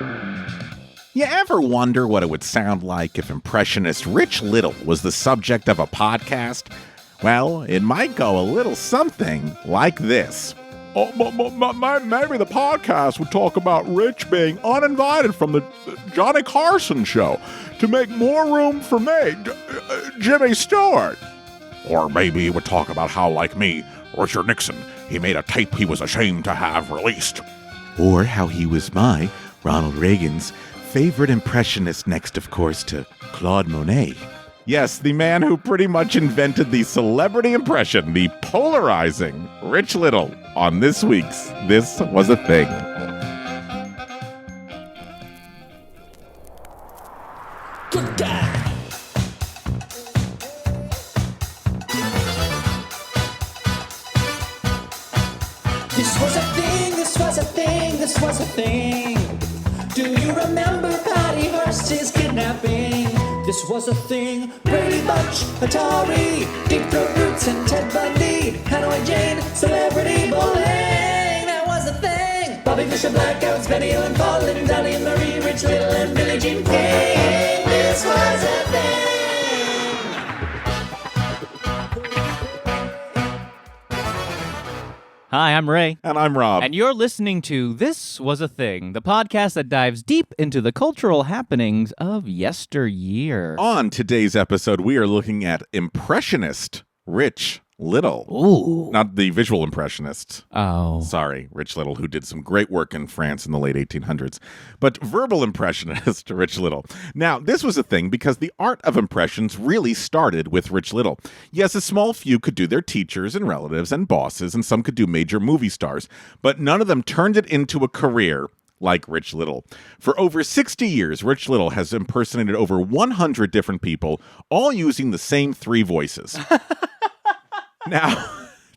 You ever wonder what it would sound like if impressionist Rich Little was the subject of a podcast? Well, it might go a little something like this. Maybe the podcast would talk about Rich being uninvited from the Johnny Carson show to make more room for me, Jimmy Stewart. Or maybe it would talk about how, like me, Richard Nixon, he made a tape he was ashamed to have released. Or how he was my, Ronald Reagan's, favorite impressionist, next, of course, to Claude Monet. Yes, the man who pretty much invented the celebrity impression, the polarizing Rich Little, on this week's This Was a Thing. Good guy. This was a thing, this was a thing, this was a thing. Do you remember Patty Hearst's kidnapping? This was a thing. Brady Bunch, Atari, Deep Throat Roots and Ted Bundy, Hanoi Jane, celebrity bowling. That was a thing. Bobby Fischer, Blackouts, Benny Hill and Colin, Dolly and Marie, Rich Little and Billie Jean King. This was a thing. Hi, I'm Ray. And I'm Rob. And you're listening to This Was a Thing, the podcast that dives deep into the cultural happenings of yesteryear. On today's episode, we are looking at impressionist Rich Little. Ooh. Not the visual impressionist. Oh. Sorry, Rich Little, who did some great work in France in the late 1800s. But verbal impressionist Rich Little. Now, this was a thing because the art of impressions really started with Rich Little. Yes, a small few could do their teachers and relatives and bosses, and some could do major movie stars, but none of them turned it into a career like Rich Little. For over 60 years, Rich Little has impersonated over 100 different people, all using the same three voices. Now,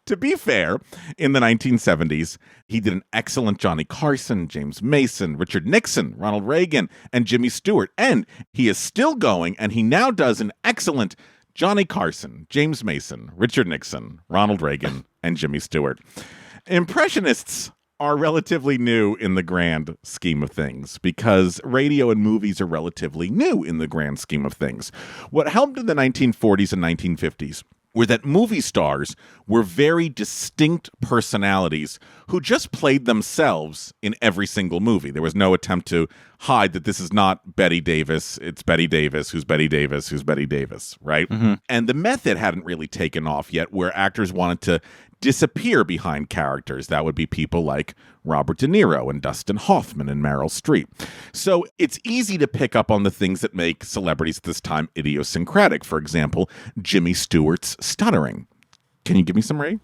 to be fair, in the 1970s, he did an excellent Johnny Carson, James Mason, Richard Nixon, Ronald Reagan, and Jimmy Stewart. And he is still going, and he now does an excellent Johnny Carson, James Mason, Richard Nixon, Ronald Reagan, and Jimmy Stewart. Impressionists are relatively new in the grand scheme of things because radio and movies are relatively new in the grand scheme of things. What helped in the 1940s and 1950s were that movie stars were very distinct personalities who just played themselves in every single movie. There was no attempt to hide that this is not Bette Davis, it's Bette Davis, who's Bette Davis, who's Bette Davis, right? Mm-hmm. And the method hadn't really taken off yet, where actors wanted to disappear behind characters. That would be people like Robert De Niro and Dustin Hoffman and Meryl Streep. So it's easy to pick up on the things that make celebrities at this time idiosyncratic. For example, Jimmy Stewart's stuttering. Can you give me some, Ray?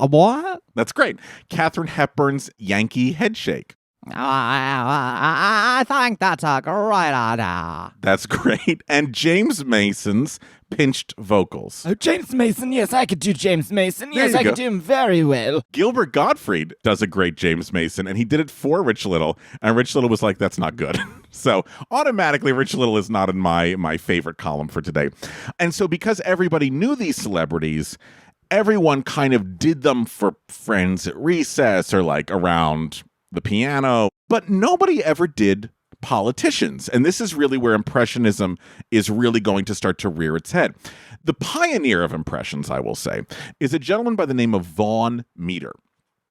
What? That's great. Katharine Hepburn's Yankee headshake. I think that's a great idea. That's great. And James Mason's pinched vocals. Oh, James Mason, yes, I could do James Mason. There Yes, you I go. could do him very well. Gilbert Gottfried does a great James Mason, and he did it for Rich Little, and Rich Little was like, that's not good. So automatically, Rich Little is not in my favorite column for today. And so because everybody knew these celebrities, everyone kind of did them for friends at recess or like around the piano, but nobody ever did politicians. And this is really where Impressionism is really going to start to rear its head. The pioneer of impressions, I will say, is a gentleman by the name of Vaughn Meader.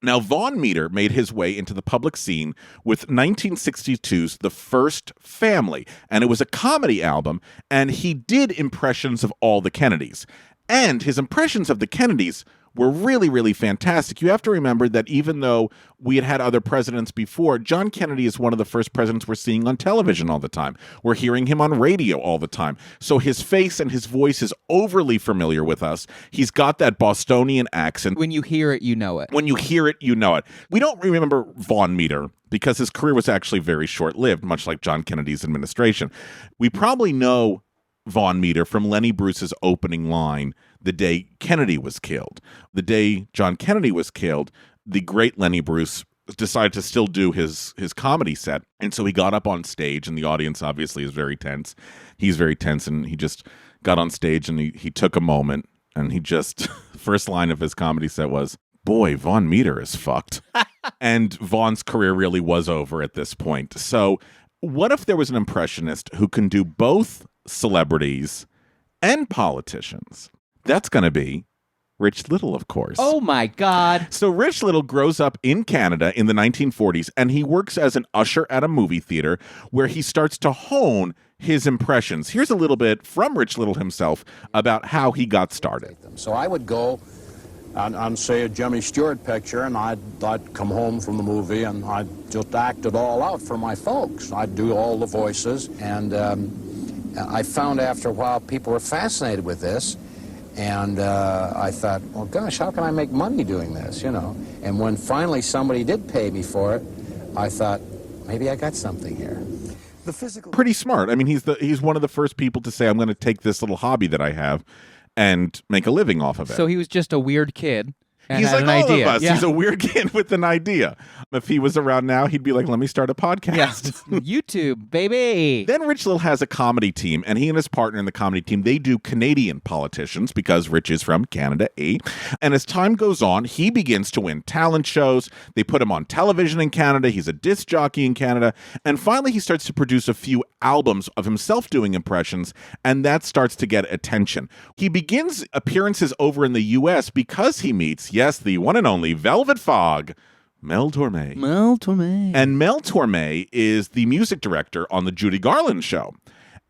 Now, Vaughn Meader made his way into the public scene with 1962's The First Family, and it was a comedy album, and he did impressions of all the Kennedys. And his impressions of the Kennedys were really, really fantastic. You have to remember that even though we had had other presidents before, John Kennedy is one of the first presidents we're seeing on television all the time. We're hearing him on radio all the time. So his face and his voice is overly familiar with us. He's got that Bostonian accent. When you hear it, you know it. When you hear it, you know it. We don't remember Vaughn Meader because his career was actually very short-lived, much like John Kennedy's administration. We probably know Vaughn Meader from Lenny Bruce's opening line, the day Kennedy was killed. The day John Kennedy was killed, the great Lenny Bruce decided to still do his comedy set. And so he got up on stage, and the audience obviously is very tense. He's very tense, and he just got on stage, and he took a moment, and he just, first line of his comedy set was, "Boy, Vaughn Meader is fucked." And Vaughn's career really was over at this point. So what if there was an impressionist who can do both celebrities and politicians? That's going to be Rich Little, of course. Oh, my God. So Rich Little grows up in Canada in the 1940s, and he works as an usher at a movie theater where he starts to hone his impressions. Here's a little bit from Rich Little himself about how he got started. So I would go on say, a Jimmy Stewart picture, and I'd come home from the movie, and I'd just act it all out for my folks. I'd do all the voices, and I found after a while people were fascinated with this. And I thought, well, gosh, how can I make money doing this, you know? And when finally somebody did pay me for it, I thought, maybe I got something here. The physical. Pretty smart. I mean, he's one of the first people to say, I'm going to take this little hobby that I have and make a living off of it. So he was just a weird kid. And He's had like an all idea. of us. Yeah. He's a weird kid with an idea. If he was around now, he'd be like, let me start a podcast. Yes. YouTube, baby. Then Rich Little has a comedy team, and he and his partner in the comedy team, they do Canadian politicians because Rich is from Canada, And as time goes on, he begins to win talent shows. They put him on television in Canada. He's a disc jockey in Canada. And finally, he starts to produce a few albums of himself doing impressions, and that starts to get attention. He begins appearances over in the U.S. because he meets, yes, the one and only Velvet Fog, Mel Torme. Mel Torme. And Mel Torme is the music director on the Judy Garland show.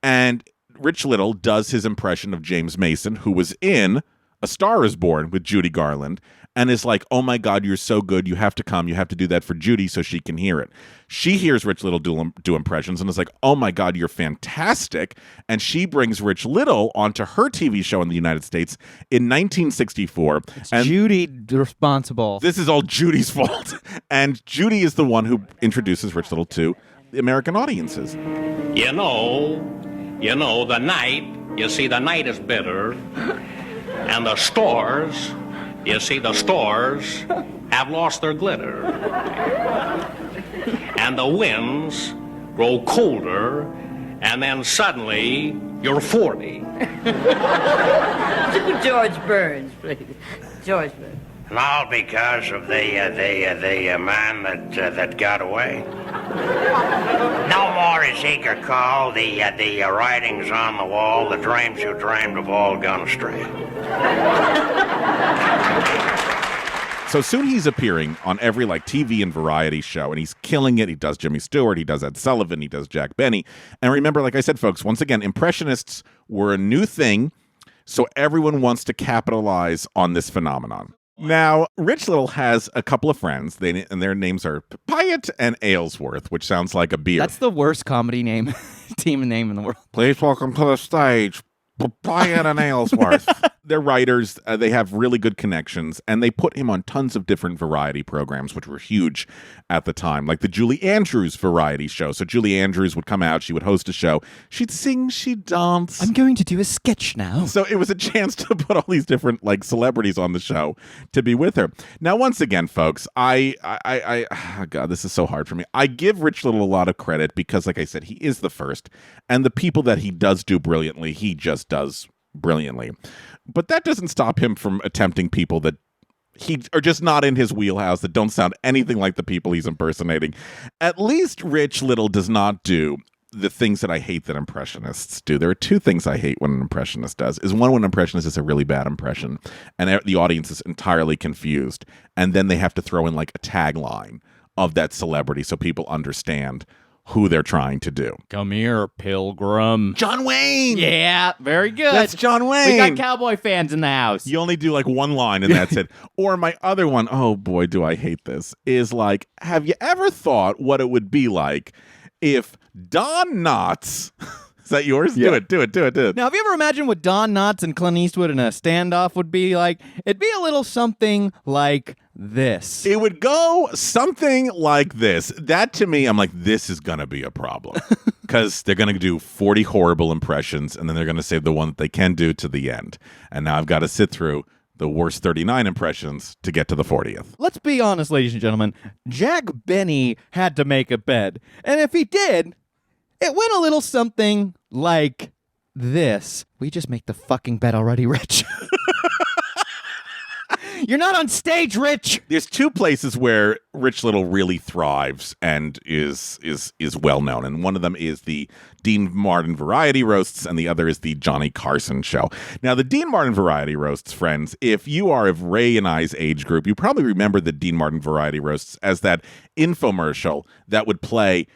And Rich Little does his impression of James Mason, who was in A Star Is Born with Judy Garland, and is like, oh my God, you're so good. You have to come. You have to do that for Judy so she can hear it. She hears Rich Little do impressions and is like, oh my God, you're fantastic. And she brings Rich Little onto her TV show in the United States in 1964. And Judy responsible. this is all Judy's fault. And Judy is the one who introduces Rich Little to the American audiences. You know, the night is bitter, and the stores have lost their glitter. And the winds grow colder, and then suddenly you're 40. George Burns, please. George Burns. And all because of the man that got away. No more is he could call, the writings on the wall, the dreams you dreamed have all gone astray. So soon he's appearing on every TV and variety show, and he's killing it. He does Jimmy Stewart, he does Ed Sullivan, he does Jack Benny. And remember, like I said, folks, once again, impressionists were a new thing, so everyone wants to capitalize on this phenomenon. Now, Rich Little has a couple of friends, and their names are Pyatt and Aylesworth, which sounds like a beer. That's the worst comedy name, team name in the world. Please welcome to the stage, Pyatt and Aylesworth. They're writers. They have really good connections, and they put him on tons of different variety programs, which were huge at the time, like the Julie Andrews variety show. So Julie Andrews would come out, she would host a show, she'd sing, she'd dance. I'm going to do a sketch now. So it was a chance to put all these different celebrities on the show to be with her. Now, once again, folks, I God, this is so hard for me. I give Rich Little a lot of credit because, like I said, he is the first, and the people that he does do brilliantly, he just does brilliantly. But that doesn't stop him from attempting people that are just not in his wheelhouse, that don't sound anything like the people he's impersonating. At least Rich Little does not do the things that I hate that impressionists do. There are two things I hate when an impressionist does. One, when an impressionist is a really bad impression, and the audience is entirely confused, and then they have to throw in a tagline of that celebrity so people understand who they're trying to do. Come here, Pilgrim. John Wayne! Yeah, very good. That's John Wayne! We got cowboy fans in the house. You only do one line and that's it. Or my other one, oh boy, do I hate this, is have you ever thought what it would be like if Don Knotts... Is that yours? Yeah. Do it. Now, have you ever imagined what Don Knotts and Clint Eastwood in a standoff would be like? It'd be a little something like this. It would go something like this. That, to me, I'm like, this is going to be a problem. Because they're going to do 40 horrible impressions, and then they're going to save the one that they can do to the end. And now I've got to sit through the worst 39 impressions to get to the 40th. Let's be honest, ladies and gentlemen. Jack Benny had to make a bed. And if he did, it went a little something like this. We just make the fucking bed already, Rich. You're not on stage, Rich. There's two places where Rich Little really thrives and is well known, and one of them is the Dean Martin Variety Roasts, and the other is the Johnny Carson Show. Now, the Dean Martin Variety Roasts, friends, if you are of Ray and I's age group, you probably remember the Dean Martin Variety Roasts as that infomercial that would play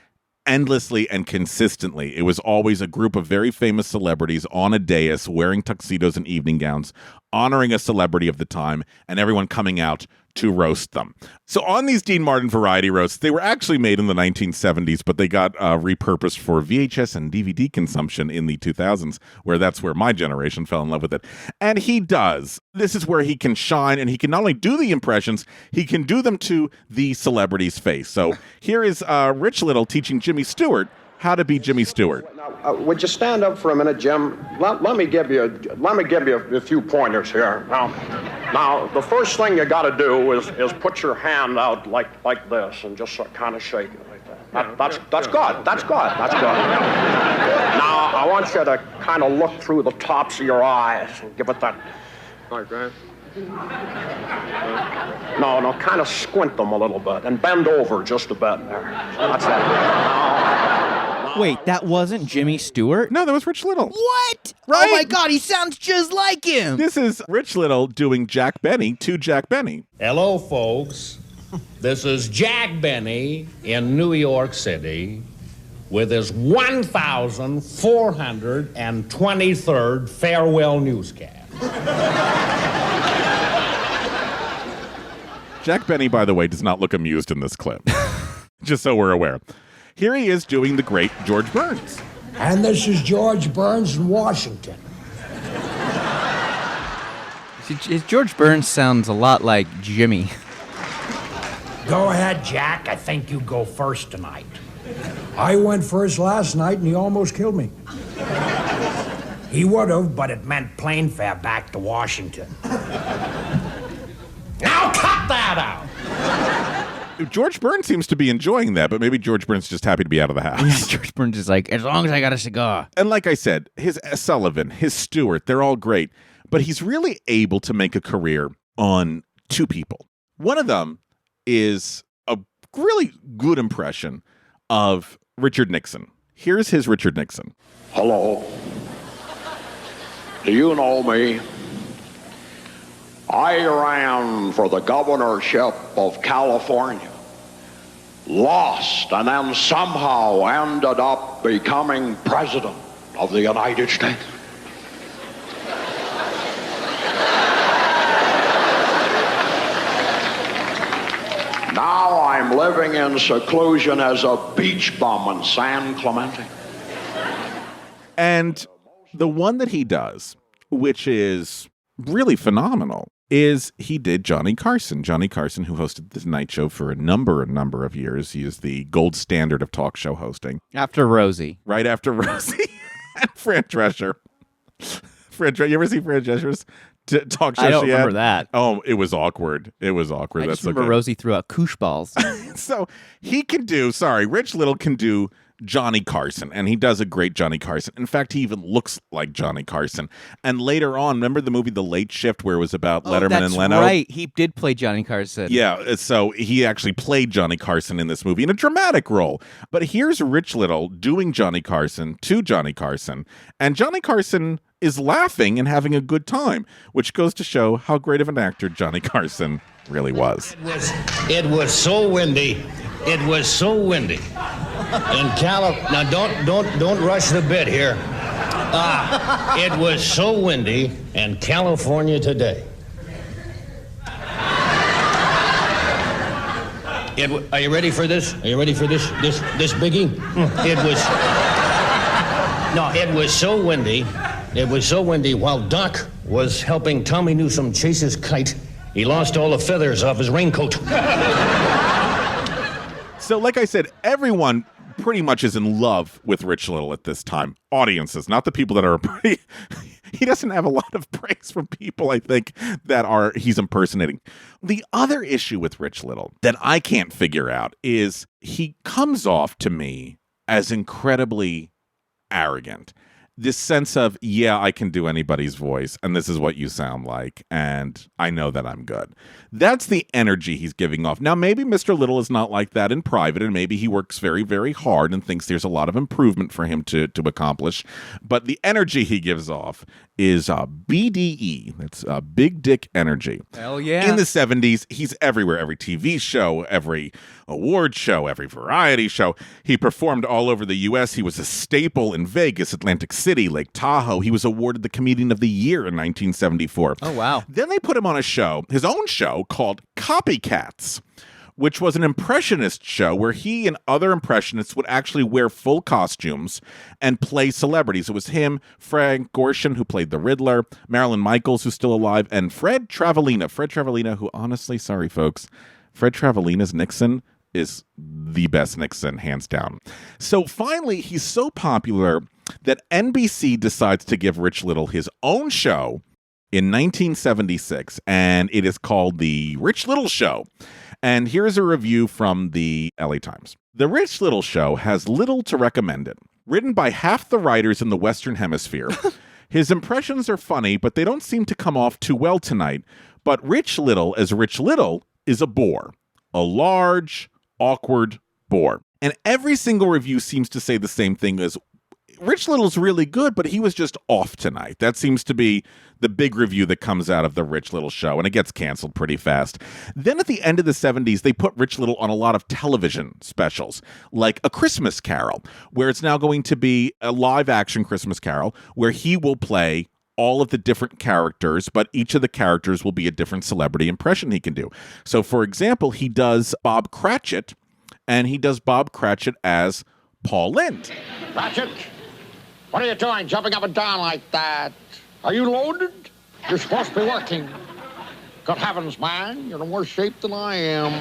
endlessly and consistently. It was always a group of very famous celebrities on a dais wearing tuxedos and evening gowns, honoring a celebrity of the time, and everyone coming out to roast them. So on these Dean Martin Variety Roasts, they were actually made in the 1970s, but they got repurposed for VHS and DVD consumption in the 2000s, where that's where my generation fell in love with it. And he does. This is where he can shine, and he can not only do the impressions, he can do them to the celebrity's face. So here is Rich Little teaching Jimmy Stewart how to be Jimmy Stewart. Now, would you stand up for a minute, Jim? Let me give you a few pointers here. Now, the first thing you got to do is put your hand out like this and just kind of shake it like that. That's good. That's good. That's good. Now, I want you to kind of look through the tops of your eyes and give it that. Like that. No, kind of squint them a little bit and bend over just a bit there. That's it. Wait, that wasn't Jimmy Stewart? No, that was Rich Little. What? Right? Oh my God, he sounds just like him. This is Rich Little doing Jack Benny to Jack Benny. Hello, folks. This is Jack Benny in New York City with his 1,423rd farewell newscast. Jack Benny, by the way, does not look amused in this clip. Just so we're aware. Here he is doing the great George Burns. And this is George Burns in Washington. George Burns sounds a lot like Jimmy. Go ahead, Jack. I think you go first tonight. I went first last night and he almost killed me. He would have, but it meant plane fare back to Washington. Now cut that out! George Burns seems to be enjoying that, but maybe George Burns is just happy to be out of the house. Yeah, George Burns is like, as long as I got a cigar. And like I said, his Sullivan, his Stewart, they're all great, but he's really able to make a career on two people. One of them is a really good impression of Richard Nixon. Here's his Richard Nixon. Hello. Do you know me? I ran for the governorship of California, lost, and then somehow ended up becoming president of the United States. Now I'm living in seclusion as a beach bum in San Clemente. And the one that he does, which is really phenomenal, is he did Johnny Carson. Johnny Carson, who hosted the Tonight Show for a number of years. He is the gold standard of talk show hosting. After Rosie. Right after Rosie and Fran Drescher. You ever see Fran Drescher's talk show? I don't remember that. Oh, it was awkward. It was awkward. I That's just remember Rosie threw out koosh balls. So he can do, Rich Little can do Johnny Carson, and he does a great Johnny Carson. In fact, he even looks like Johnny Carson. And later on, remember the movie The Late Shift, where it was about Letterman and Leno? Right, he did play Johnny Carson. Yeah, so he actually played Johnny Carson in this movie in a dramatic role. But here's Rich Little doing Johnny Carson to Johnny Carson, and Johnny Carson is laughing and having a good time, which goes to show how great of an actor Johnny Carson really was. It was so windy. It was so windy. Now don't rush the bit here. It was so windy in California today. Are you ready for this? Are you ready for this biggie? It was so windy. It was so windy while Doc was helping Tommy Newsom chase his kite, he lost all the feathers off his raincoat. So like I said, everyone pretty much is in love with Rich Little at this time. Audiences, not the people that are pretty. He doesn't have a lot of praise from people, I think, that he's impersonating. The other issue with Rich Little that I can't figure out is he comes off to me as incredibly arrogant. this sense of, yeah, I can do anybody's voice, and this is what you sound like, and I know that I'm good. That's the energy he's giving off. Now, maybe Mr. Little is not like that in private, and maybe he works very, very hard and thinks there's a lot of improvement for him to accomplish, but the energy he gives off is BDE. That's big dick energy. Hell yeah. In the 70s, he's everywhere. Every TV show, every award show, every variety show. He performed all over the U.S. He was a staple in Vegas, Atlantic City, Lake Tahoe. He was awarded the Comedian of the Year in 1974. Oh, wow. Then they put him on a show, his own show, called Copycats, which was an impressionist show where he and other impressionists would actually wear full costumes and play celebrities. It was him, Frank Gorshin, who played the Riddler, Marilyn Michaels, who's still alive, and Fred Travellina. Fred Travellina, who honestly, sorry folks, Fred Travellina's Nixon is the best Nixon, hands down. So finally, he's so popular that NBC decides to give Rich Little his own show in 1976, and it is called The Rich Little Show. And here's a review from the LA Times. The Rich Little Show has little to recommend it. Written by half the writers in the Western Hemisphere. His impressions are funny, but they don't seem to come off too well tonight. But Rich Little, as Rich Little, is a bore. A large, awkward bore. And every single review seems to say the same thing as, Rich Little's really good, but he was just off tonight. That seems to be the big review that comes out of the Rich Little Show, and it gets canceled pretty fast. Then at the end of the 70s, they put Rich Little on a lot of television specials, like A Christmas Carol, where it's now going to be a live-action Christmas Carol, where he will play all of the different characters, but each of the characters will be a different celebrity impression he can do. So, for example, he does Bob Cratchit, and he does Bob Cratchit as Paul Lynde. Cratchit, what are you doing jumping up and down like that? Are you loaded? You're supposed to be working. Good heavens, man, you're in worse shape than I am.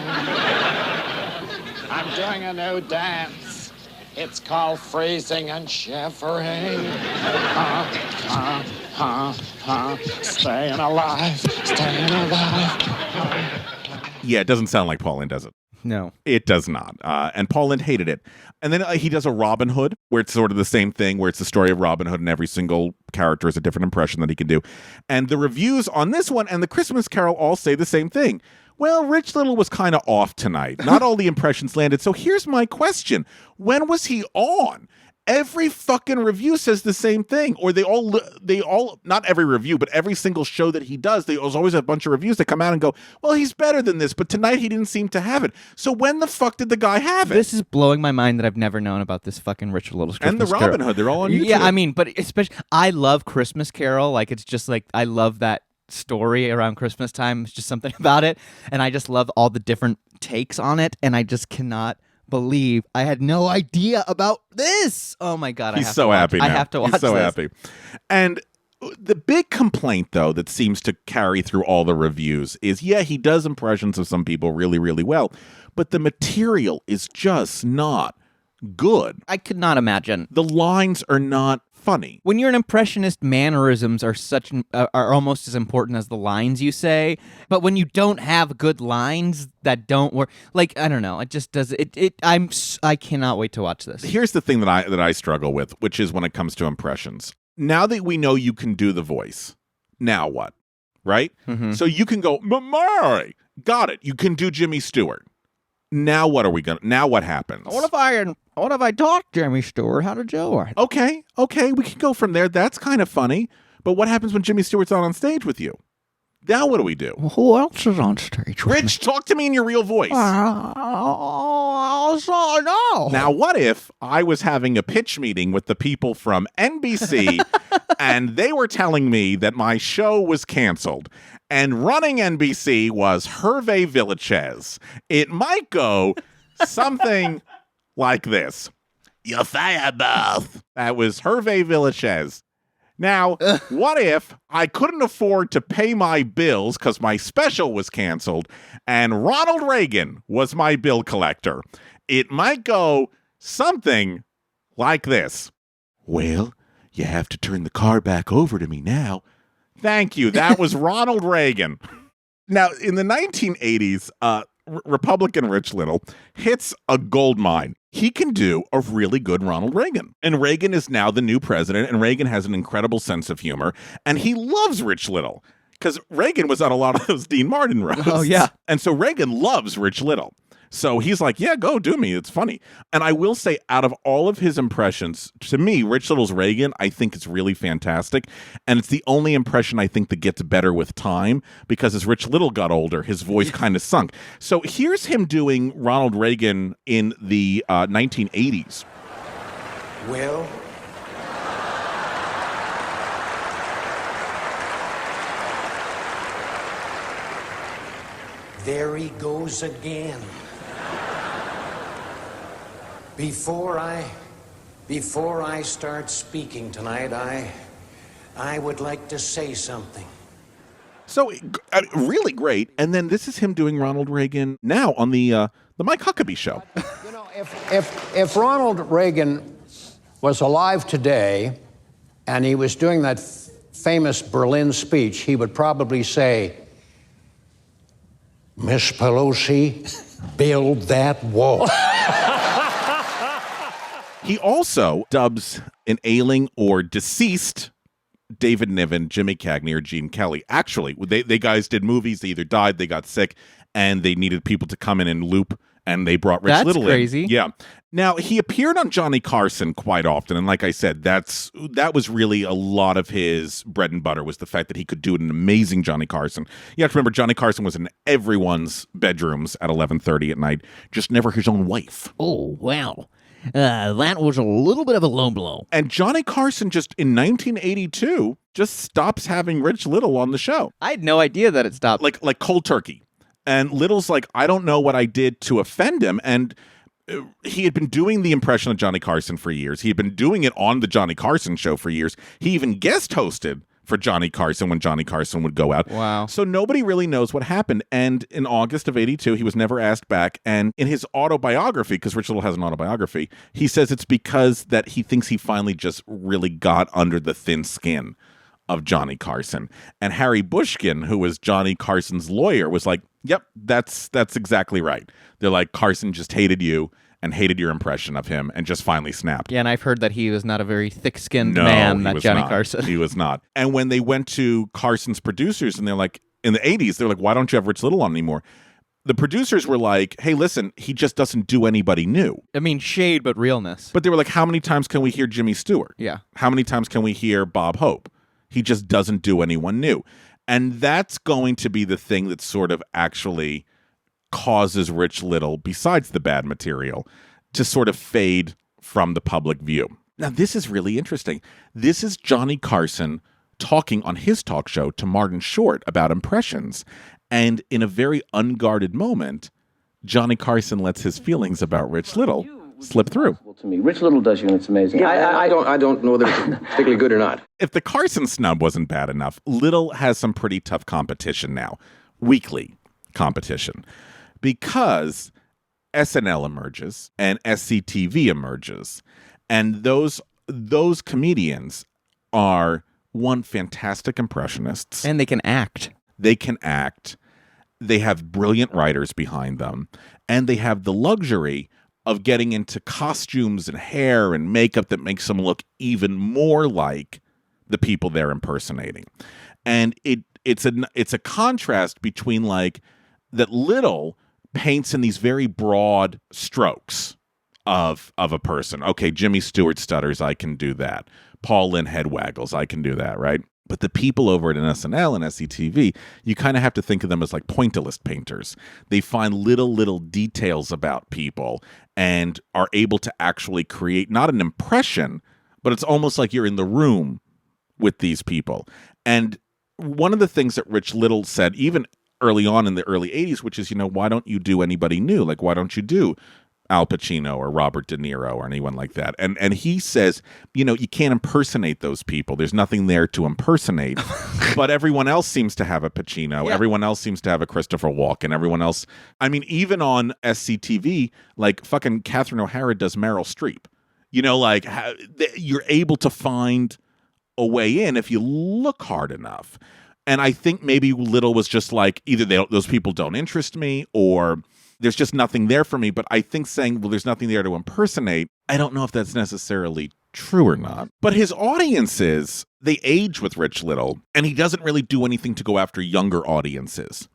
I'm doing a new dance. It's called freezing and shivering. Staying alive, staying alive. Yeah, it doesn't sound like Paul Lynde, does it? No. It does not. And Paul Lynde hated it. And then he does a Robin Hood, where it's sort of the same thing, where it's the story of Robin Hood and every single character is a different impression that he can do. And the reviews on this one and the Christmas Carol all say the same thing. Well, Rich Little was kind of off tonight. Not all the impressions landed. So here's my question. When was he on? Every fucking review says the same thing, or they all, not every review, but every single show that he does, there's always a bunch of reviews that come out and go, well, he's better than this, but tonight he didn't seem to have it. So when the fuck did the guy have it? This is blowing my mind that I've never known about this fucking Richard Little's Christmas And the Robin Carol. Hood, they're all on YouTube. Yeah, I mean, but especially, I love Christmas Carol. Like, it's just like, I love that story around Christmas time. It's just something about it. And I just love all the different takes on it. And I just cannot believe I had no idea about this. Oh my God. He's so happy now. I have to watch He's so this. happy. And the big complaint, though, that seems to carry through all the reviews is, yeah, he does impressions of some people really, really well, but the material is just not good. I could not imagine. The lines are not funny. When you're an impressionist, mannerisms are are almost as important as the lines you say. But when you don't have good lines that don't work, like, I don't know, it just does I cannot wait to watch this. Here's the thing that I struggle with, which is when it comes to impressions. Now that we know you can do the voice, now what? Right? Mm-hmm. So you can go, Murray, got it. You can do Jimmy Stewart. Now what happens? What if I taught Jimmy Stewart how to do it? Okay, we can go from there. That's kind of funny. But what happens when Jimmy Stewart's not on stage with you? Now what do we do? Well, who else is on stage with Rich, talk to me in your real voice. no. Now, what if I was having a pitch meeting with the people from NBC and they were telling me that my show was canceled and running NBC was Hervé Villachez? It might go something like this. You're fired, both. That was Hervé Villachez. Now, what if I couldn't afford to pay my bills because my special was canceled and Ronald Reagan was my bill collector? It might go something like this. Well, you have to turn the car back over to me now. Thank you. That was Ronald Reagan. Now, in the 1980s, Republican Rich Little hits a gold mine. He can do a really good Ronald Reagan. And Reagan is now the new president, and Reagan has an incredible sense of humor, and he loves Rich Little because Reagan was on a lot of those Dean Martin roasts. Oh, yeah. And so Reagan loves Rich Little. So he's like, yeah, go do me. It's funny. And I will say, out of all of his impressions, to me, Rich Little's Reagan, I think it's really fantastic. And it's the only impression I think that gets better with time, because as Rich Little got older, his voice kind of sunk. So here's him doing Ronald Reagan in the 1980s. Well, there he goes again. Before I start speaking tonight, I would like to say something. So really great. And then this is him doing Ronald Reagan now on the Mike Huckabee show. You know, if Ronald Reagan was alive today and he was doing that famous Berlin speech, he would probably say, Miss Pelosi, build that wall. He also dubs an ailing or deceased David Niven, Jimmy Cagney, or Gene Kelly. Actually, they guys did movies. They either died, they got sick, and they needed people to come in and loop, and they brought Rich Little in. That's crazy. Yeah. Now, he appeared on Johnny Carson quite often, and like I said, that was really a lot of his bread and butter, was the fact that he could do an amazing Johnny Carson. You have to remember, Johnny Carson was in everyone's bedrooms at 11:30 at night, just never his own wife. Oh, wow. That was a little bit of a low blow. And Johnny Carson just in 1982 just stops having Rich Little on the show. I had no idea that it stopped. Like cold turkey. And Little's like, I don't know what I did to offend him. And he had been doing the impression of Johnny Carson for years. He had been doing it on the Johnny Carson show for years. He even guest hosted for Johnny Carson when Johnny Carson would go out. Wow. So nobody really knows what happened. And in August of 82, he was never asked back. And in his autobiography, because Rich Little has an autobiography, he says it's because that he thinks he finally just really got under the thin skin of Johnny Carson. And Harry Bushkin, who was Johnny Carson's lawyer, was like, yep, that's exactly right. They're like, Carson just hated you and hated your impression of him and just finally snapped. Yeah, and I've heard that he was not a very thick-skinned man, that Johnny Carson. He was not. And when they went to Carson's producers, and they're like, in the 80s, they're like, why don't you have Rich Little on anymore? The producers were like, hey, listen, he just doesn't do anybody new. I mean, shade, but realness. But they were like, how many times can we hear Jimmy Stewart? Yeah. How many times can we hear Bob Hope? He just doesn't do anyone new. And that's going to be the thing that sort of actually causes Rich Little, besides the bad material, to sort of fade from the public view. Now, this is really interesting. This is Johnny Carson talking on his talk show to Martin Short about impressions. And in a very unguarded moment, Johnny Carson lets his feelings about Rich Little slip through. To me, Rich Little does you, and it's amazing. Yeah, I don't know whether it's particularly good or not. If the Carson snub wasn't bad enough, Little has some pretty tough competition now. Weekly competition. Because SNL emerges and SCTV emerges. And those comedians are, one, fantastic impressionists. And they can act. They can act. They have brilliant writers behind them. And they have the luxury of getting into costumes and hair and makeup that makes them look even more like the people they're impersonating. And it's a contrast between like that Little paints in these very broad strokes of a person. Okay, Jimmy Stewart stutters, I can do that. Paul Lynde head waggles, I can do that, right? But the people over at SNL and SCTV, you kind of have to think of them as like pointillist painters. They find little details about people and are able to actually create not an impression, but it's almost like you're in the room with these people. And one of the things that Rich Little said, even early on in the early 80s, which is, why don't you do anybody new? Like, why don't you do Al Pacino or Robert De Niro or anyone like that? And he says, you can't impersonate those people. There's nothing there to impersonate. But everyone else seems to have a Pacino. Yeah. Everyone else seems to have a Christopher Walken. Everyone else. I mean, even on SCTV, like fucking Catherine O'Hara does Meryl Streep. You're able to find a way in if you look hard enough. And I think maybe Little was just like, either those people don't interest me or there's just nothing there for me. But I think saying, well, there's nothing there to impersonate, I don't know if that's necessarily true or not. But his audiences, they age with Rich Little, and he doesn't really do anything to go after younger audiences,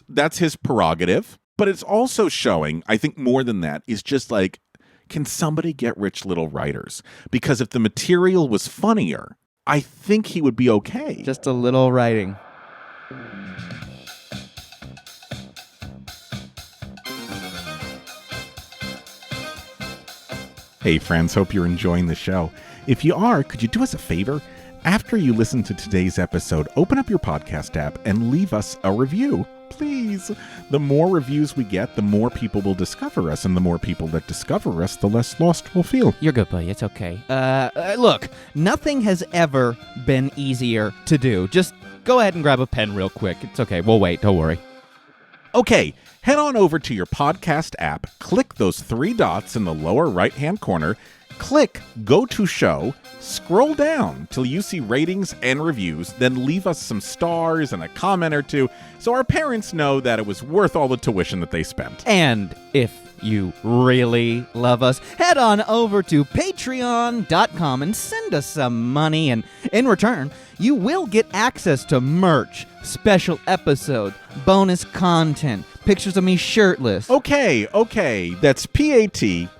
that's his prerogative. But it's also showing, I think more than that, is just like, can somebody get Rich Little writers? Because if the material was funnier, I think he would be okay. Just a little writing. Hey friends, hope you're enjoying the show. If you are, could you do us a favor? After you listen to today's episode, open up your podcast app and leave us a review. Please. The more reviews we get, the more people will discover us, and the more people that discover us, the less lost we'll feel. You're good, buddy. It's okay. Look, nothing has ever been easier to do. Just go ahead and grab a pen real quick. It's okay. We'll wait. Don't worry. Okay, head on over to your podcast app, click those 3 dots in the lower right-hand corner, click Go to Show, scroll down till you see ratings and reviews, then leave us some stars and a comment or two so our parents know that it was worth all the tuition that they spent. And if you really love us, head on over to patreon.com and send us some money, and in return, you will get access to merch, special episode, bonus content, pictures of me shirtless. Okay, that's patreon.com.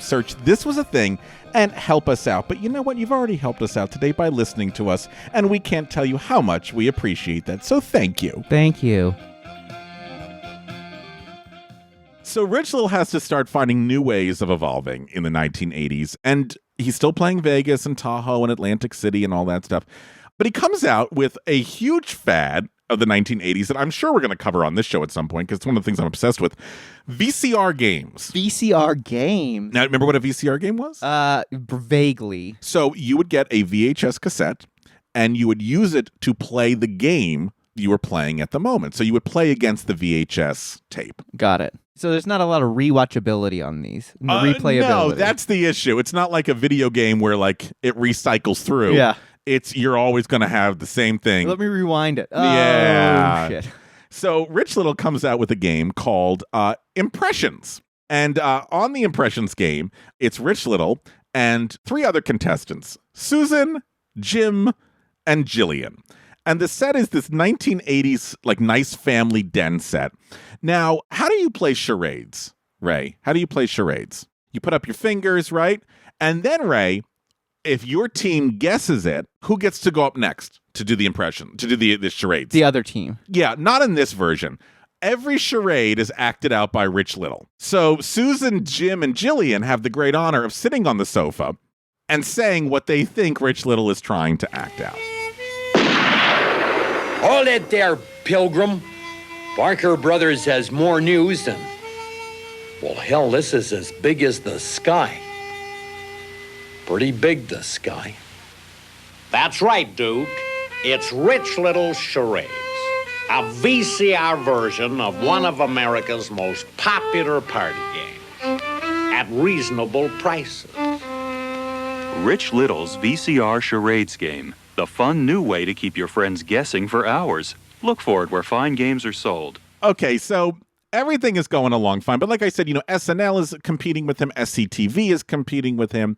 Search This Was a Thing and help us out. But you know what? You've already helped us out today by listening to us, and we can't tell you how much we appreciate that. So thank you. Thank you. So Rich Little has to start finding new ways of evolving in the 1980s, and he's still playing Vegas and Tahoe and Atlantic City and all that stuff. But he comes out with a huge fad of the 1980s that I'm sure we're going to cover on this show at some point because it's one of the things I'm obsessed with. VCR games. VCR games? Now, remember what a VCR game was? Vaguely. So you would get a VHS cassette, and you would use it to play the game you were playing at the moment. So you would play against the VHS tape. Got it. So there's not a lot of rewatchability on these. No replayability. No, that's the issue. It's not like a video game where like it recycles through. Yeah. You're always going to have the same thing. Let me rewind it. Yeah. Oh, shit. So Rich Little comes out with a game called Impressions. And on the Impressions game, it's Rich Little and 3 other contestants, Susan, Jim, and Jillian. And the set is this 1980s, like, nice family den set. Now, how do you play charades, Ray? How do you play charades? You put up your fingers, right? And then, Ray, if your team guesses it, who gets to go up next to do the impression, to do the charades? The other team. Yeah, not in this version. Every charade is acted out by Rich Little. So Susan, Jim, and Jillian have the great honor of sitting on the sofa and saying what they think Rich Little is trying to act out. Hold it there, Pilgrim. Barker Brothers has more news than... Well, hell, this is as big as the sky. Pretty big, the sky. That's right, Duke. It's Rich Little Charades, a VCR version of one of America's most popular party games at reasonable prices. Rich Little's VCR Charades game, the fun new way to keep your friends guessing for hours. Look for it where fine games are sold. Okay, so everything is going along fine. But like I said, SNL is competing with him. SCTV is competing with him.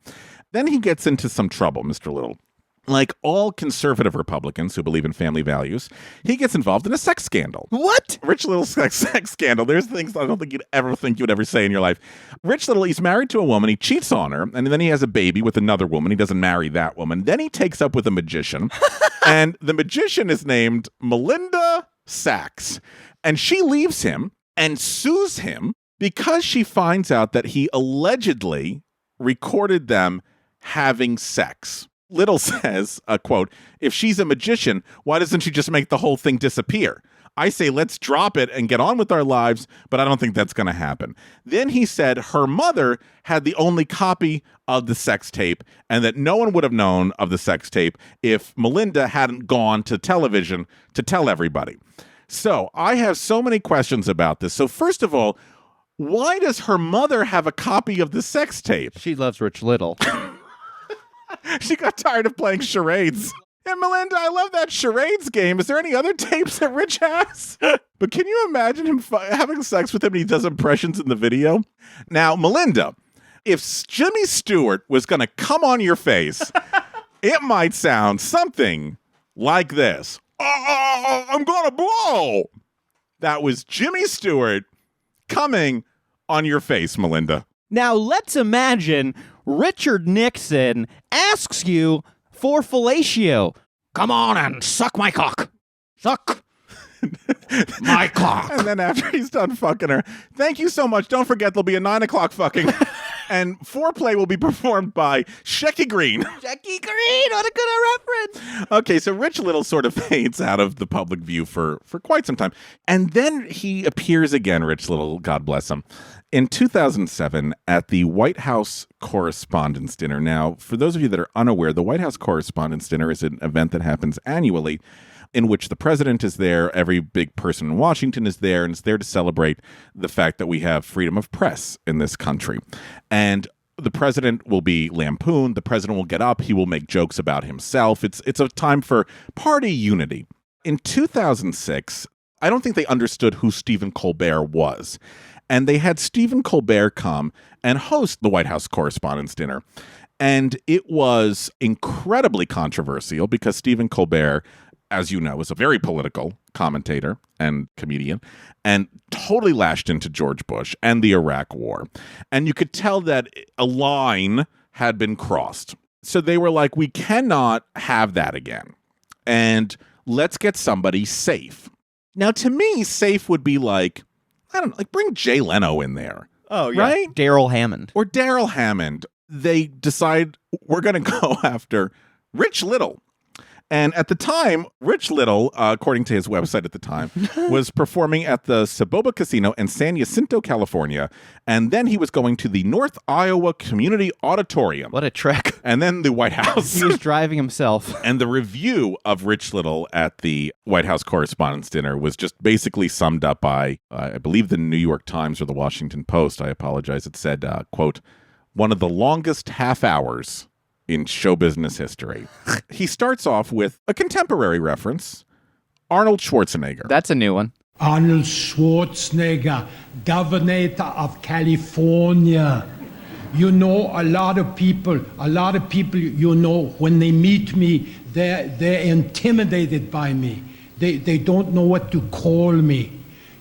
Then he gets into some trouble, Mr. Little. Like all conservative Republicans who believe in family values, he gets involved in a sex scandal. What? Rich Little's sex scandal. There's things I don't think you'd ever say in your life. Rich Little, he's married to a woman. He cheats on her, and then he has a baby with another woman. He doesn't marry that woman. Then he takes up with a magician, and the magician is named Melinda Sachs. And she leaves him and sues him because she finds out that he allegedly recorded them having sex. Little says, quote, if she's a magician, why doesn't she just make the whole thing disappear? I say, let's drop it and get on with our lives, but I don't think that's going to happen. Then he said her mother had the only copy of the sex tape and that no one would have known of the sex tape if Melinda hadn't gone to television to tell everybody. So I have so many questions about this. So first of all, why does her mother have a copy of the sex tape? She loves Rich Little. She got tired of playing charades. And Melinda, I love that charades game. Is there any other tapes that Rich has? But can you imagine him having sex with him and he does impressions in the video? Now, Melinda, if Jimmy Stewart was going to come on your face, it might sound something like this. I'm going to blow. That was Jimmy Stewart coming on your face, Melinda. Now, let's imagine Richard Nixon asks you for fellatio. Come on and suck my cock. Suck my cock. And then after he's done fucking her, thank you so much. Don't forget, there'll be a 9 o'clock fucking. And foreplay will be performed by Shecky Green. Shecky Green, what a good reference. Okay, so Rich Little sort of fades out of the public view for quite some time. And then he appears again, Rich Little, God bless him, in 2007 at the White House Correspondents Dinner. Now, for those of you that are unaware, the White House Correspondents Dinner is an event that happens annually in which the president is there, every big person in Washington is there, and it's there to celebrate the fact that we have freedom of press in this country. And the president will be lampooned. The president will get up. He will make jokes about himself. It's a time for party unity. In 2006, I don't think they understood who Stephen Colbert was. And they had Stephen Colbert come and host the White House Correspondents' Dinner. And it was incredibly controversial because Stephen Colbert, as you know, is a very political commentator and comedian and totally lashed into George Bush and the Iraq War. And you could tell that a line had been crossed. So they were like, we cannot have that again. And let's get somebody safe. Now, to me, safe would be like, I don't know, like bring Jay Leno in there. Oh, yeah. Right? Daryl Hammond. Or Daryl Hammond. They decide we're going to go after Rich Little. And at the time, Rich Little, according to his website at the time, was performing at the Saboba Casino in San Jacinto, California. And then he was going to the North Iowa Community Auditorium. What a trek. And then the White House. He was driving himself. And the review of Rich Little at the White House Correspondents' Dinner was just basically summed up by, I believe, the New York Times or the Washington Post. I apologize. It said, quote, one of the longest half hours in show business history. He starts off with a contemporary reference, Arnold Schwarzenegger. That's a new one. Arnold Schwarzenegger, governor of California. You know, a lot of people, you know, when they meet me, they're intimidated by me. They don't know what to call me.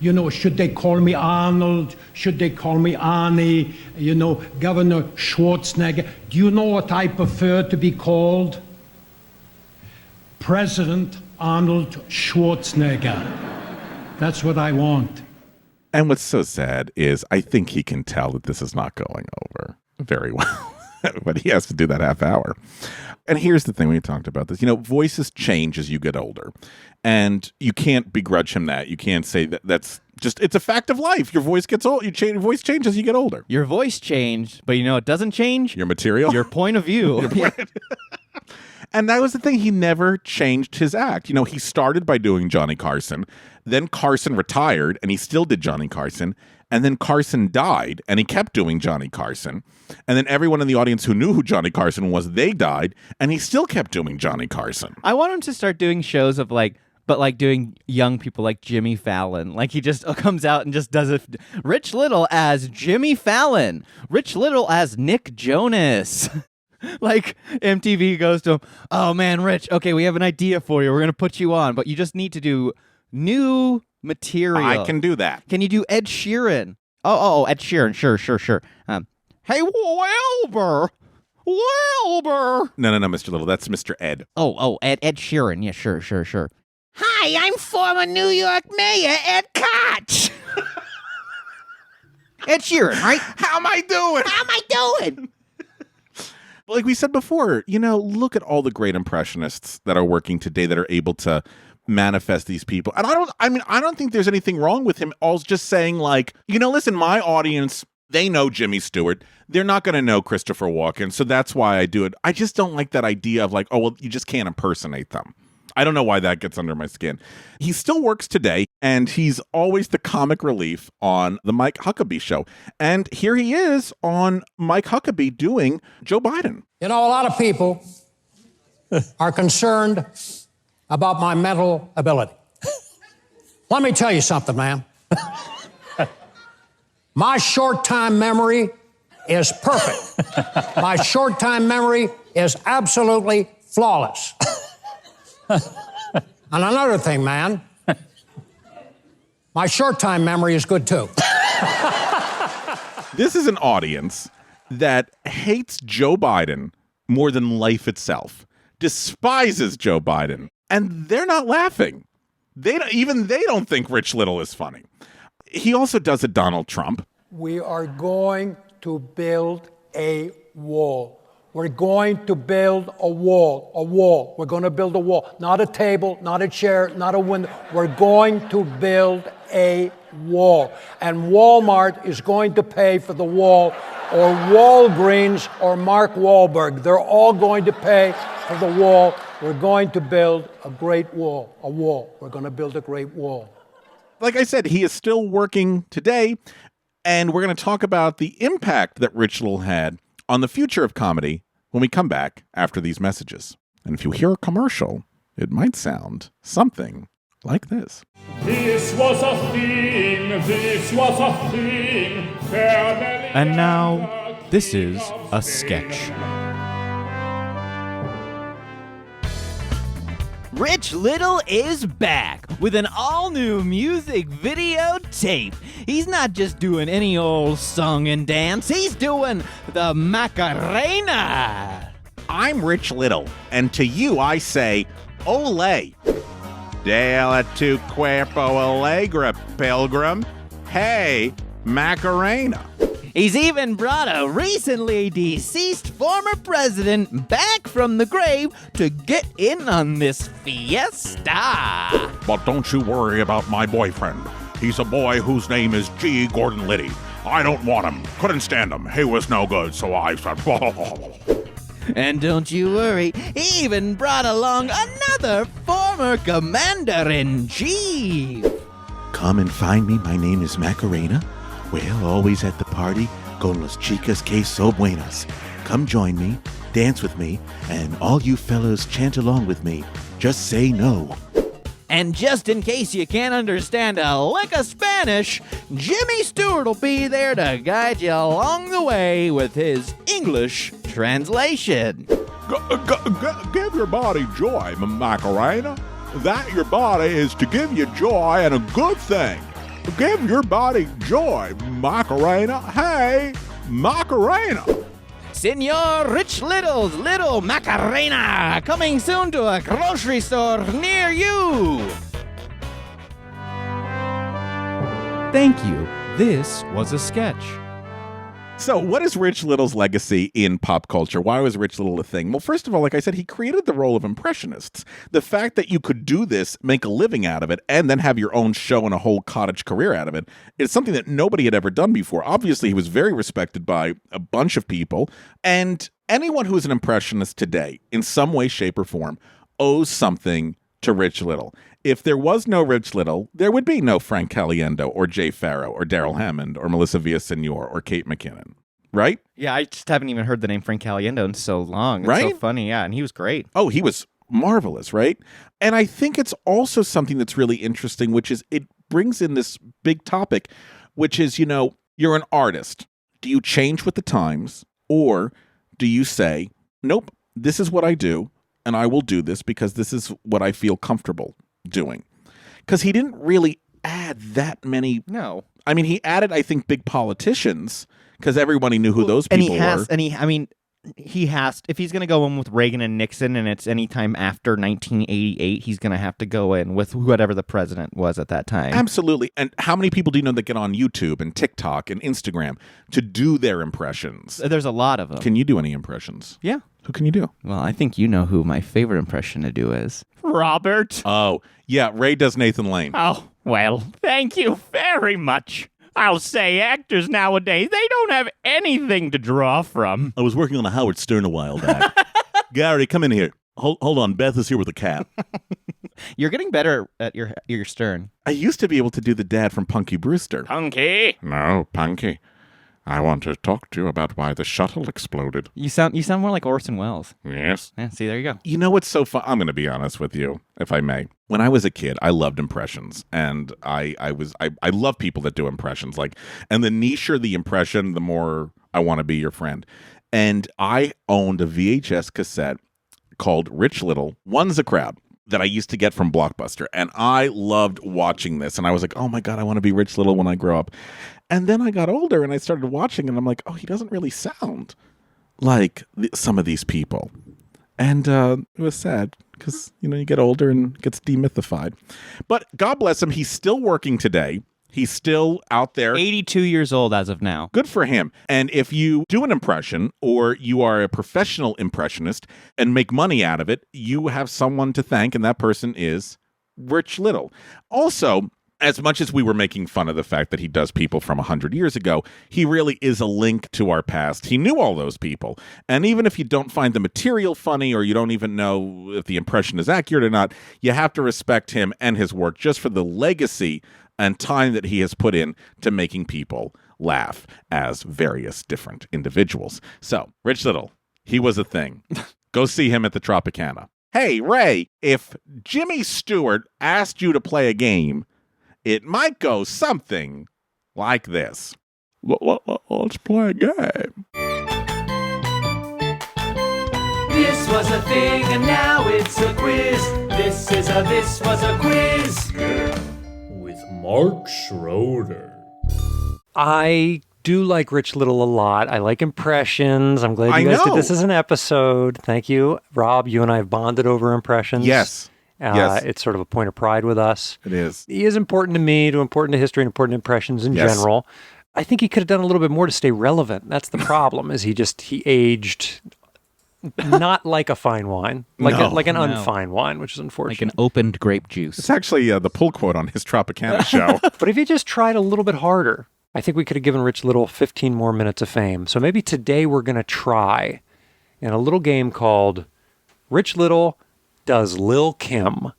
You know, should they call me Arnold? Should they call me Arnie? You know, Governor Schwarzenegger. Do you know what I prefer to be called? President Arnold Schwarzenegger. That's what I want. And what's so sad is I think he can tell that this is not going over very well. But he has to do that half hour. And here's the thing, we talked about this. You know, voices change as you get older. And you can't begrudge him that. You can't say that that's just, it's a fact of life. Your voice gets old. Your voice changes as you get older. Your voice changed, but you know it doesn't change? Your material? Your point of view. And that was the thing. He never changed his act. You know, he started by doing Johnny Carson. Then Carson retired, and he still did Johnny Carson. And then Carson died, and he kept doing Johnny Carson. And then everyone in the audience who knew who Johnny Carson was, they died, and he still kept doing Johnny Carson. I want him to start doing shows of doing young people like Jimmy Fallon. Like he just comes out and just does it. Rich Little as Jimmy Fallon. Rich Little as Nick Jonas. Like MTV goes to him, oh man, Rich, okay, we have an idea for you. We're going to put you on, but you just need to do new material. I can do that. Can you do Ed Sheeran? Oh, Ed Sheeran, sure. Hey, Wilbur. No, Mr. Little, that's Mr. Ed. Oh, Ed Sheeran, yeah, sure. Hi, I'm former New York Mayor Ed Koch. Ed Sheeran, right? How am I doing? Like we said before, you know, look at all the great impressionists that are working today that are able to manifest these people. And I don't think there's anything wrong with him all just saying like, you know, listen, my audience, they know Jimmy Stewart. They're not going to know Christopher Walken. So that's why I do it. I just don't like that idea of like, oh, well, you just can't impersonate them. I don't know why that gets under my skin. He still works today, and he's always the comic relief on the Mike Huckabee show. And here he is on Mike Huckabee doing Joe Biden. You know, a lot of people are concerned about my mental ability. Let me tell you something, man. My short-time memory is perfect. My short-time memory is absolutely flawless. And another thing, man, my short-time memory is good too. This is an audience that hates Joe Biden more than life itself, despises Joe Biden, and they're not laughing. They don't think Rich Little is funny. He also does a Donald Trump. We are going to build a wall. We're going to build a wall. A wall. We're going to build a wall. Not a table, not a chair, not a window. We're going to build a wall. And Walmart is going to pay for the wall, or Walgreens or Mark Wahlberg. They're all going to pay for the wall. We're going to build a great wall. A wall. We're going to build a great wall. Like I said, he is still working today, and we're going to talk about the impact that Rich Little had on the future of comedy when we come back after these messages. And if you hear a commercial, it might sound something like this. This was a thing, this was a thing. And now, this is a sketch. Rich Little is back with an all-new music video tape. He's not just doing any old song and dance, he's doing the Macarena. I'm Rich Little, and to you I say, ole. Dale tu cuerpo alegre, pilgrim. Hey, Macarena. He's even brought a recently deceased former president back from the grave to get in on this fiesta. But don't you worry about my boyfriend. He's a boy whose name is G. Gordon Liddy. I don't want him. Couldn't stand him. He was no good, so I said... And don't you worry, he even brought along another former commander-in-chief. Come and find me. My name is Macarena. Well, always at the party, con las chicas que so buenas. Come join me, dance with me, and all you fellows chant along with me. Just say no. And just in case you can't understand a lick of Spanish, Jimmy Stewart will be there to guide you along the way with his English translation. Give your body joy, Macarena. That your body is to give you joy and a good thing. Give your body joy, Macarena. Hey, Macarena. Senor Rich Little's Little Macarena, coming soon to a grocery store near you. Thank you. This was a sketch. So what is Rich Little's legacy in pop culture? Why was Rich Little a thing? Well, first of all, like I said, he created the role of impressionists. The fact that you could do this, make a living out of it, and then have your own show and a whole cottage career out of it is something that nobody had ever done before. Obviously, he was very respected by a bunch of people, and anyone who's an impressionist today, in some way, shape, or form, owes something to Rich Little. If there was no Rich Little, there would be no Frank Caliendo or Jay Farrow or Daryl Hammond or Melissa Villaseñor or Kate McKinnon, right? Yeah, I just haven't even heard the name Frank Caliendo in so long. It's right? So funny, yeah, and he was great. Oh, he was marvelous, right? And I think it's also something that's really interesting, which is it brings in this big topic, which is, you know, you're an artist. Do you change with the times, or do you say, nope, this is what I do, and I will do this because this is what I feel comfortable doing? Because he didn't really add that many. No. I mean, he added, I think, big politicians because everybody knew who those people were. He has, if he's going to go in with Reagan and Nixon and it's any time after 1988, he's going to have to go in with whatever the president was at that time. Absolutely. And how many people do you know that get on YouTube and TikTok and Instagram to do their impressions? There's a lot of them. Can you do any impressions? Yeah. Who can you do? Well, I think you know who my favorite impression to do is. Robert. Oh, yeah. Ray does Nathan Lane. Oh, well, thank you very much. I'll say actors nowadays, they don't have anything to draw from. I was working on a Howard Stern a while back. Gary, come in here. Hold on. Beth is here with a cat. You're getting better at your Stern. I used to be able to do the dad from Punky Brewster. Punky? No, Punky. I want to talk to you about why the shuttle exploded. You sound more like Orson Welles. Yes. Yeah, see, there you go. You know what's so fun? I'm going to be honest with you, if I may. When I was a kid, I loved impressions, and I love people that do impressions. And the nicher the impression, the more I want to be your friend. And I owned a VHS cassette called Rich Little, One's a Crowd, that I used to get from Blockbuster. And I loved watching this. And I was like, oh my God, I want to be Rich Little when I grow up. And then I got older and I started watching and I'm like, oh, he doesn't really sound like some of these people. And it was sad because, you get older and it gets demythified. But God bless him. He's still working today. He's still out there. 82 years old as of now. Good for him. And if you do an impression or you are a professional impressionist and make money out of it, you have someone to thank, and that person is Rich Little. Also, as much as we were making fun of the fact that he does people from 100 years ago, he really is a link to our past. He knew all those people. And even if you don't find the material funny or you don't even know if the impression is accurate or not, you have to respect him and his work just for the legacy and time that he has put in to making people laugh as various different individuals. So, Rich Little, he was a thing. Go see him at the Tropicana. Hey, Ray, if Jimmy Stewart asked you to play a game, it might go something like this. Let's play a game. This was a thing and now it's a quiz. This was a quiz. With Mark Schroeder. I do like Rich Little a lot. I like impressions. I'm glad you guys did this as an episode. Thank you. Rob, you and I have bonded over impressions. Yes. Yes. It's sort of a point of pride with us. It is. He is important to me, important to history, and important to impressions in general. I think he could have done a little bit more to stay relevant. That's the problem, is he aged not like a fine wine, like an unfine wine, which is unfortunate. Like an opened grape juice. It's actually the pull quote on his Tropicana show. But if he just tried a little bit harder, I think we could have given Rich Little 15 more minutes of fame. So maybe today we're going to try in a little game called Rich Little Does Lil' Kim.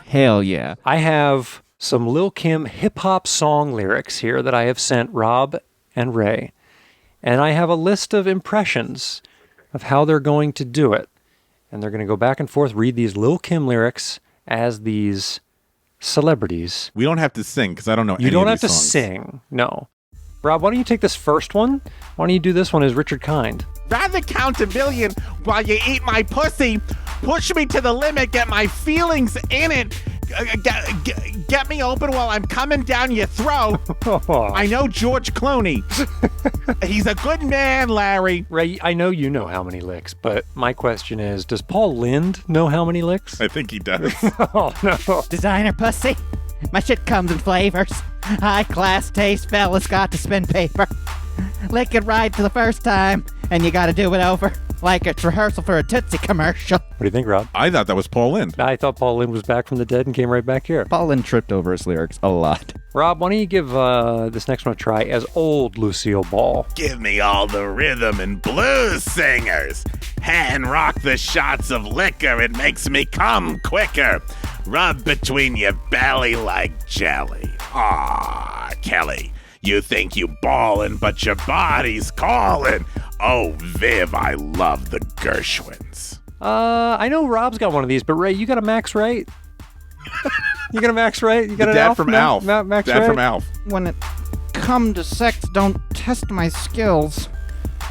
Hell yeah. I have some Lil' Kim hip-hop song lyrics here that I have sent Rob and Ray. And I have a list of impressions of how they're going to do it. And they're going to go back and forth, read these Lil' Kim lyrics as these celebrities. We don't have to sing because I don't know any of these You don't have to songs. sing, no. Rob, why don't you take this first one? Why don't you do this one as Richard Kind? Rather count a billion while you eat my pussy. Push me to the limit, get my feelings in it. Get me open while I'm coming down your throat. I know George Clooney. He's a good man, Larry. Ray, I know you know how many licks, but my question is, does Paul Lynde know how many licks? I think he does. Oh, no. Designer pussy. My shit comes in flavors. High class taste, fellas got to spend paper. Lick it right for the first time, and you gotta do it over like it's rehearsal for a Tootsie commercial. What do you think, Rob? I thought that was Paul Lynde. I thought Paul Lynde was back from the dead and came right back here. Paul Lynde tripped over his lyrics a lot. Rob, why don't you give this next one a try as old Lucille Ball? Give me all the rhythm and blues singers. Hand rock the shots of liquor, it makes me come quicker. Rub between your belly like jelly. Aw, Kelly, you think you ballin', but your body's callin'. Oh, Viv, I love the Gershwins. I know Rob's got one of these, but Ray, you got a max right? You got a max right? You got The an dad Alf? from No? Alf. Max Dad right? from Alf. When it come to sex, don't test my skills.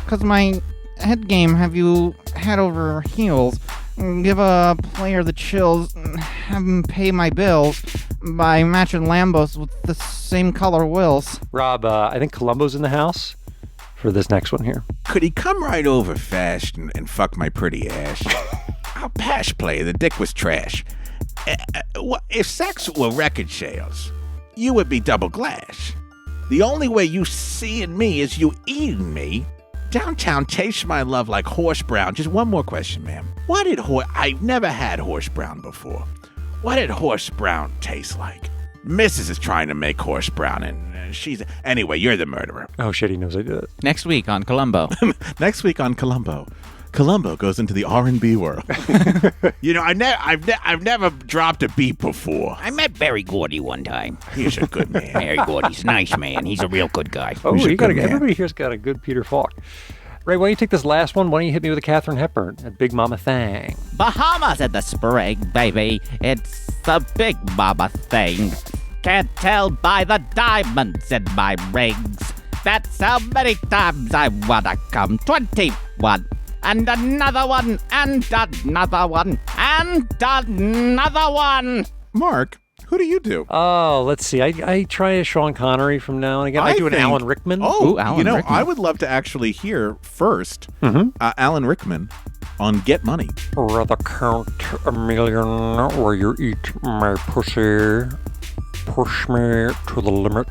Cause my head game have you head over heels. Give a player the chills, have him pay my bills by matching Lambos with the same color wheels. Rob, I think Columbo's in the house for this next one here. Could he come right over fast and fuck my pretty ass? I'll pash play, the dick was trash. If sex were record sales, you would be double glass. The only way you seeing me is you eating me. Downtown tastes my love like horse brown. Just one more question, ma'am. I've never had horse brown before. What did horse brown taste like? Mrs. is trying to make horse brown, and she's... Anyway, you're the murderer. Oh, shit, he knows I did it. Next week on Columbo. Next week on Columbo. Columbo goes into the R&B world. You know, I've never dropped a beat before. I met Barry Gordy one time. He's a good man. Barry Gordy's a nice man. He's a real good guy. Oh, everybody here's got a good Peter Falk. Ray, why don't you take this last one? Why don't you hit me with a Katharine Hepburn at Big Mama Thang? Bahamas in the spring, baby. It's the Big Mama thing. Can't tell by the diamonds in my rings. That's how many times I wanna come. 21. And another one. And another one. And another one. Mark, who do you do? Oh, let's see. I try a Sean Connery from now and again. I do an Alan Rickman. Oh, Alan Rickman. Rickman. I would love to actually hear first Alan Rickman on Get Money. Rather count a million or you eat my pussy. Push me to the limit.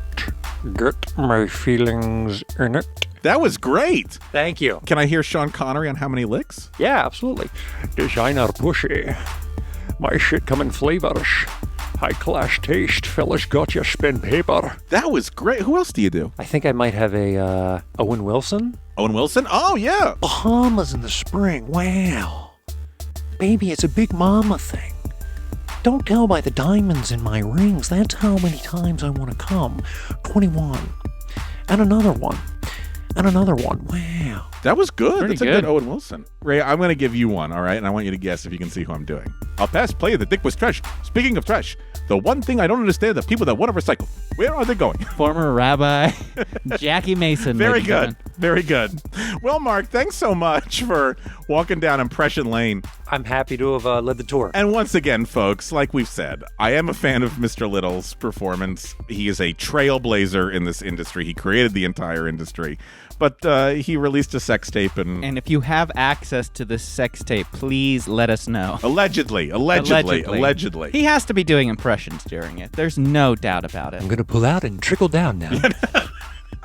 Get my feelings in it. That was great. Thank you. Can I hear Sean Connery on How Many Licks? Yeah, absolutely. Designer pussy. My shit come in flavors. High class taste. Fellas got you spin paper. That was great. Who else do you do? I think I might have a Owen Wilson. Owen Wilson? Oh, yeah. Bahamas in the spring. Wow. Baby, it's a Big Mama thing. Don't tell by the diamonds in my rings. That's how many times I want to come. 21. And another one. And another one. Wow. That was good. Pretty That's a good Owen Wilson. Ray, I'm going to give you one, all right? And I want you to guess if you can see who I'm doing. I'll pass play. The dick was trash. Speaking of trash, the one thing I don't understand, the people that want to recycle, where are they going? Former Rabbi Jackie Mason. Very ladies and good. gentlemen. Very good. Well, Mark, thanks so much for walking down Impression Lane. I'm happy to have led the tour. And once again, folks, like we've said, I am a fan of Mr. Little's performance. He is a trailblazer in this industry. He created the entire industry. But he released a sex tape And if you have access to this sex tape, please let us know. Allegedly. He has to be doing impressions during it. There's no doubt about it. I'm going to pull out and trickle down now.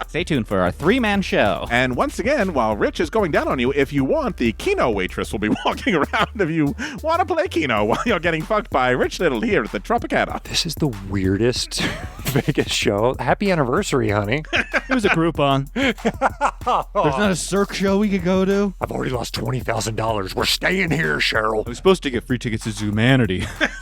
Stay tuned for our 3-man show. And once again, while Rich is going down on you, if you want, the Keno waitress will be walking around if you want to play Keno while you're getting fucked by Rich Little here at the Tropicana. This is the weirdest Vegas show. Happy anniversary, honey. There's a Groupon. There's not a Cirque show we could go to. I've already lost $20,000. We're staying here, Cheryl. I was supposed to get free tickets to Zoomanity.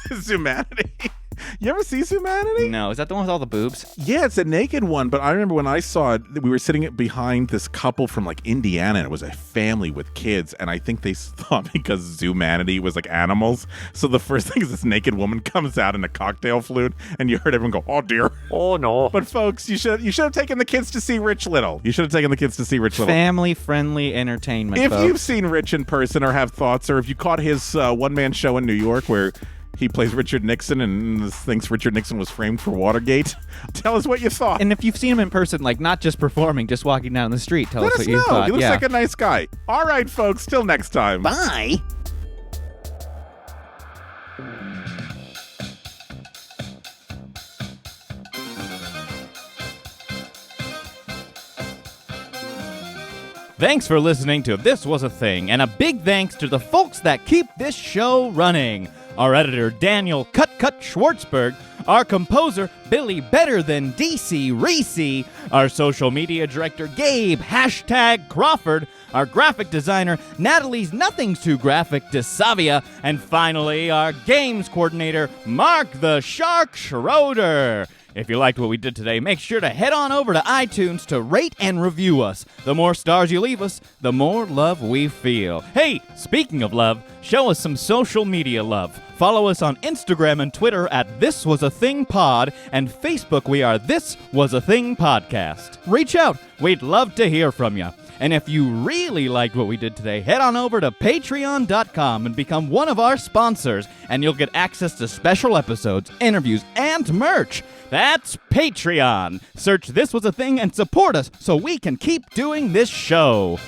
Zoomanity? You ever see Zoomanity? No. Is that the one with all the boobs? Yeah, it's a naked one, but I remember when I saw it, we were sitting behind this couple from like Indiana, and it was a family with kids, and I think they thought because Zoomanity was like animals, so the first thing is this naked woman comes out in a cocktail flute, and you heard everyone go, "Oh dear." Oh no. But folks, you should have taken the kids to see Rich Little. Family-friendly entertainment, If folks. you've seen Rich in person or have thoughts, or if you caught his one-man show in New York where he plays Richard Nixon and thinks Richard Nixon was framed for Watergate, tell us what you thought. And if you've seen him in person, like not just performing, just walking down the street, tell us what you thought. He looks like a nice guy. All right, folks, till next time. Bye. Thanks for listening to This Was a Thing, and a big thanks to the folks that keep this show running. Our editor, Daniel Cut Schwartzberg, our composer, Billy Better Than DC Reese, our social media director, Gabe #Crawford, our graphic designer, Natalie's Nothing's Too Graphic DeSavia, and finally, our games coordinator, Mark the Shark Schroeder. If you liked what we did today, make sure to head on over to iTunes to rate and review us. The more stars you leave us, the more love we feel. Hey, speaking of love, show us some social media love. Follow us on Instagram and Twitter at This Was a Thing Pod, and Facebook we are This Was a Thing Podcast. Reach out. We'd love to hear from you. And if you really liked what we did today, head on over to patreon.com and become one of our sponsors, and you'll get access to special episodes, interviews, and merch. That's Patreon. Search This Was a Thing and support us so we can keep doing this show.